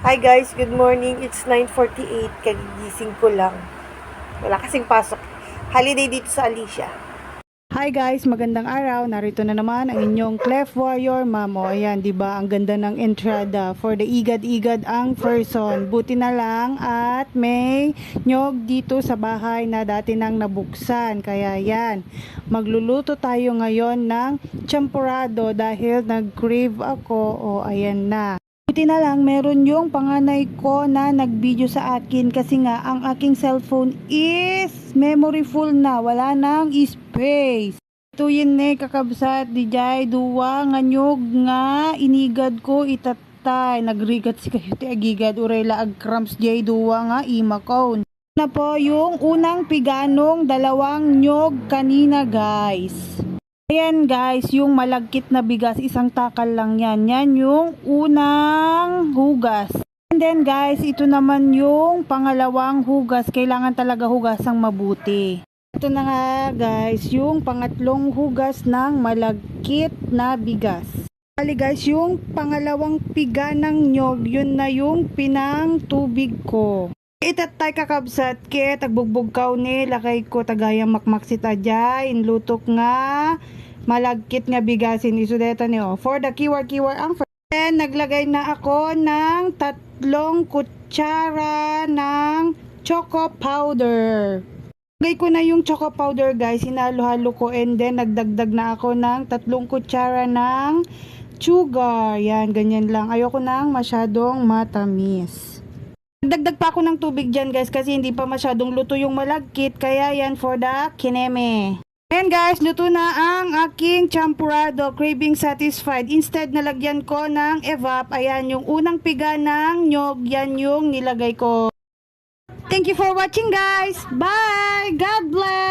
Hi guys, good morning. It's 9:48. Kagigising ko lang. Wala kasing pasok. Holiday dito sa Alicia. Hi guys, magandang araw. Narito na naman ang inyong Clef Warrior Mamo. Ayan, 'di ba? Ang ganda ng entrada for the igad-igad ang person. Buti na lang at may nyog dito sa bahay na dati nang nabuksan. Kaya yan, magluluto tayo ngayon ng champurrado dahil nag-crave ako. O ayan na. Buti na lang meron yung panganay ko na nag-video sa akin kasi nga ang aking cellphone is memory full na, wala nang space. Ito yun kakabsat di jay duwa nga nyog nga inigad ko itatay nagrigat si kayo ti agigad urela ag cramps jay duwa nga imakaon na po yung unang piganong dalawang nyog kanina guys. Ayan guys, yung malagkit na bigas, isang takal lang yan. Yan yung unang hugas. And then guys, ito naman yung pangalawang hugas. Kailangan talaga hugasang mabuti. Ito na nga guys, yung pangatlong hugas ng malagkit na bigas. Bali guys, yung pangalawang piga ng nyog, yun na yung pinang tubig ko. Itatay kakabsat ke, tagbugbog kaw ni, lakay ko tagayang makmaksita dyan, inlutok nga, malagkit nga bigasin isudeta niyo. For the kiwar ang first. Then, naglagay na ako ng 3 kutsara ng choco powder. Lagay ko na yung choco powder guys, hinalo-halo ko and then nagdagdag na ako ng 3 kutsara ng sugar. Yan, ganyan lang. Ayoko nang masyadong matamis. Nagdagdag pa ako ng tubig dyan guys kasi hindi pa masyadong luto yung malagkit. Kaya yan for the kineme. Ayan guys, luto na ang aking champurrado. Craving satisfied. Instead nalagyan ko ng evap. Ayan yung unang piga ng nyog. Yan yung nilagay ko. Thank you for watching guys. Bye! God bless!